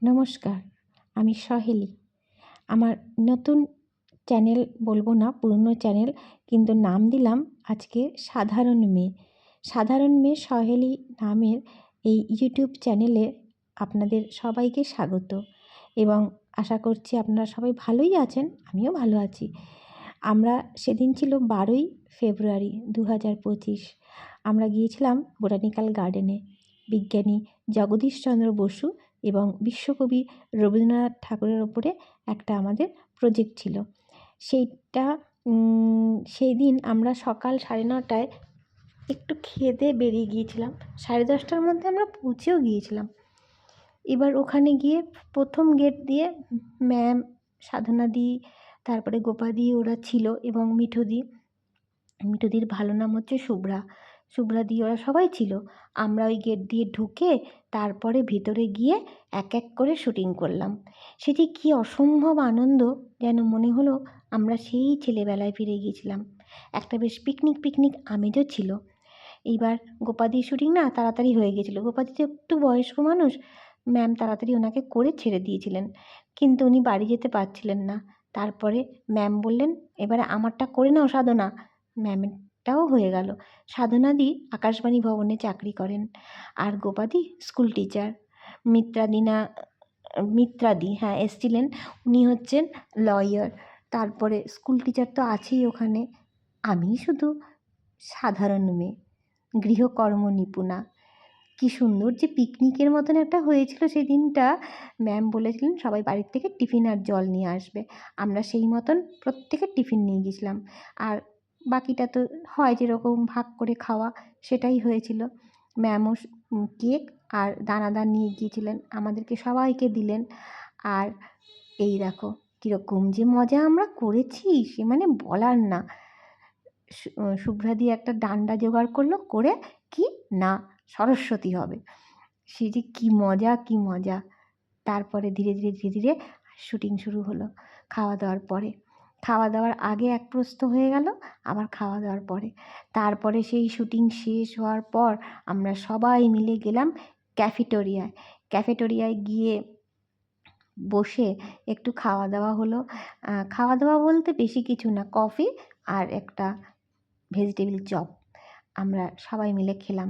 নমস্কার, আমি সহেলি। আমার নতুন চ্যানেল বলবো না, পুরনো চ্যানেল, কিন্তু নাম দিলাম আজকে সাধারণ মেয়ে। সাধারণ মেয়ে সহেলি নামের এই ইউটিউব চ্যানেলে আপনাদের সবাইকে স্বাগত এবং আশা করছি আপনারা সবাই ভালোই আছেন, আমিও ভালো আছি। আমরা সেদিন ছিল 12ই ফেব্রুয়ারি 2025। আমরা গিয়েছিলাম বোটানিক্যাল গার্ডেনে। বিজ্ঞানী জগদীশচন্দ্র বসু এবং বিশ্বকবি রবীন্দ্রনাথ ঠাকুরের ওপরে একটা আমাদের প্রজেক্ট ছিল। সেইটা সেই দিন আমরা সকাল 9:30টায় একটু খেয়ে দিয়ে বেরিয়ে গিয়েছিলাম। 10:30টার মধ্যে আমরা পৌঁছেও গিয়েছিলাম। এবার ওখানে গিয়ে প্রথম গেট দিয়ে ম্যাম, সাধনাদি, তারপরে গোপাদি ওরা ছিল এবং মিঠুদির ভালো নাম হচ্ছে শুভ্রাদি, ওরা সবাই ছিল। আমরা ওই গেট দিয়ে ঢুকে তারপরে ভিতরে গিয়ে এক এক করে শুটিং করলাম। সেটি কী অসম্ভব আনন্দ, যেন মনে হলো আমরা সেই ছেলেবেলায় ফিরে গিয়েছিলাম। একটা বেশ পিকনিক আমেজও ছিল। এইবার গোপাদির শুটিং না তাড়াতাড়ি হয়ে গেছিলো। গোপাদি তো একটু বয়স্ক মানুষ, ম্যাম তাড়াতাড়ি ওনাকে করে ছেড়ে দিয়েছিলেন, কিন্তু উনি বাড়ি যেতে পারছিলেন না। তারপরে ম্যাম বললেন, এবারে আমারটা করে নাও সাধনা। ম্যামেরটাও হয়ে গেল। সাধনাদি আকাশবাণী ভবনে চাকরি করেন, আর গোপাদি স্কুল টিচার। মিত্রাদি হ্যাঁ এসছিলেন, উনি হচ্ছেন লয়ার। তারপরে স্কুল টিচার তো আছেই ওখানে। আমি শুধু সাধারণ মেয়ে, গৃহকর্ম নিপুণা। কি সুন্দর যে পিকনিকের মতন একটা হয়েছিল সেই দিনটা। ম্যাম বলেছিলেন সবাই বাড়ির থেকে টিফিন আর জল নিয়ে আসবে। আমরা সেই মতন প্রত্যেকে টিফিন নিয়ে গেছিলাম, আর বাকিটা তো হয় যেরকম ভাগ করে খাওয়া, সেটাই হয়েছিল। ম্যামও কেক আর দানাদার নিয়ে গিয়েছিলেন, আমাদেরকে সবাইকে দিলেন। আর এই দেখো কীরকম যে মজা আমরা করেছি, সে মানে বলার না। শুভ্রাদি একটা ডান্ডা জোগাড় করলো, করে কি না সরস্বতী হবে, সে যে কী মজা। তারপরে ধীরে ধীরে শুটিং শুরু হলো। খাওয়া দাওয়ার আগে এক প্রস্থ হয়ে গেল, আবার খাওয়া দাওয়ার পরে। তারপরে সেই শুটিং শেষ হওয়ার পর আমরা সবাই মিলে গেলাম ক্যাফেটেরিয়ায় গিয়ে বসে একটু খাওয়া দাওয়া হলো। খাওয়া দাওয়া বলতে বেশি কিছু না, কফি আর একটা ভেজিটেবিল চপ আমরা সবাই মিলে খেলাম।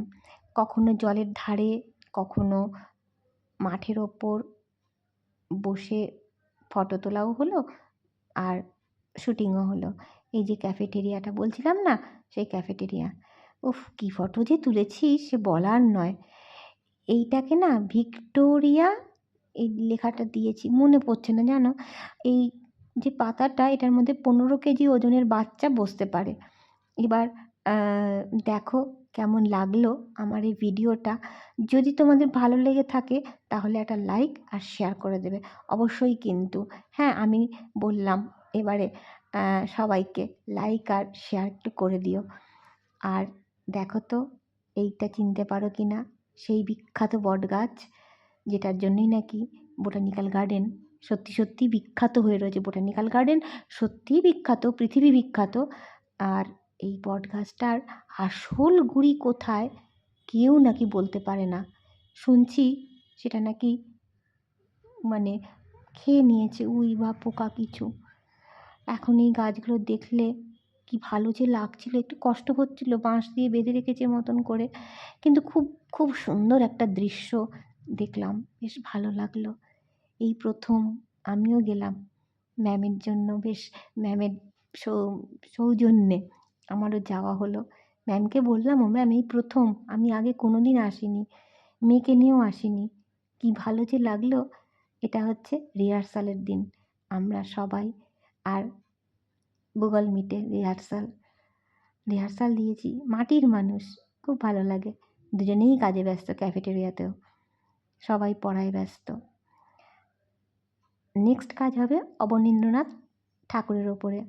কখনো জলের ধারে, কখনো মাঠের ওপর বসে ফটো তোলাও হলো আর শুটিংও হলো। এই যে ক্যাফেটেরিয়াটা বলছিলাম না, সেই ক্যাফেটেরিয়া, উফ কী ফটো যে তুলেছি সে বলার নয়। এইটাকে না ভিক্টোরিয়া, এই লেখাটা দিয়েছি মনে পড়ছে না জানো। এই যে পাতাটা, এটার মধ্যে 15 কেজি ওজনের বাচ্চা বসতে পারে। এবার দেখো কেমন লাগলো আমার এই ভিডিওটা। যদি তোমাদের ভালো লেগে থাকে তাহলে একটা লাইক আর শেয়ার করে দেবে অবশ্যই কিন্তু। হ্যাঁ, আমি বললাম এবারে সবাইকে লাইক আর শেয়ার একটু করে দিও। আর দেখো তো এইটা চিনতে পারো কি না, সেই বিখ্যাত বটগাছ, যেটার জন্যই নাকি বোটানিক্যাল গার্ডেন সত্যি বিখ্যাত হয়ে রয়েছে। বোটানিক্যাল গার্ডেন সত্যিই বিখ্যাত, পৃথিবী বিখ্যাত। আর এই বটগাছটার আসল গুড়ি কোথায় কেউ নাকি বলতে পারে না। শুনছি সেটা নাকি মানে খেয়ে নিয়েছে উই বা পোকা কিছু। এখন এই গাছগুলো দেখলে কি ভালো যে লাগছিল, একটু কষ্ট হচ্ছিল, বাঁশ দিয়ে বেঁধে রেখেছে মতন করে, কিন্তু খুব সুন্দর একটা দৃশ্য দেখলাম, বেশ ভালো লাগলো। এই প্রথম আমিও গেলাম ম্যামের জন্য, বেশ ম্যামের সৌজন্যে আমারও যাওয়া হলো। ম্যামকে বললাম, ও ম্যাম এই প্রথম, আমি আগে কোনো দিন আসিনি, মেয়েকে নিয়েও আসিনি, কি ভালো যে লাগলো। এটা হচ্ছে রিহার্সালের দিন, আমরা সবাই আর গুগল মিটে রিহার্সাল দিয়েছি। মাটির মানুষ, খুব ভালো লাগে। দুজনেই কাজে ব্যস্ত, ক্যাফেটেরিয়াতেও সবাই পড়ায় ব্যস্ত। নেক্সট কাজ হবে অবনীন্দ্রনাথ ঠাকুরের ওপরে,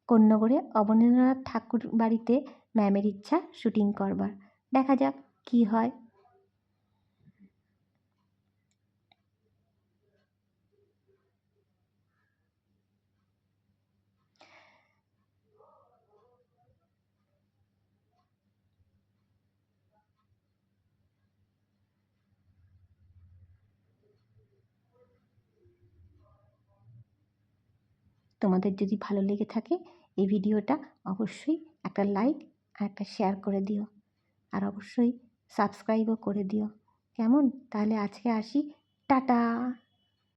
কোন্নগরে অবনীন্দ্রনাথ ঠাকুর বাড়িতে ম্যামের ইচ্ছা শুটিং করবার। দেখা যাক কি হয়। তোমাদের যদি ভালো লেগে থাকে এই ভিডিওটা অবশ্যই একটা লাইক আর একটা শেয়ার করে দিও, আর অবশ্যই সাবস্ক্রাইবও করে দিও। কেমন? তাহলে আজকে আসি, টাটা।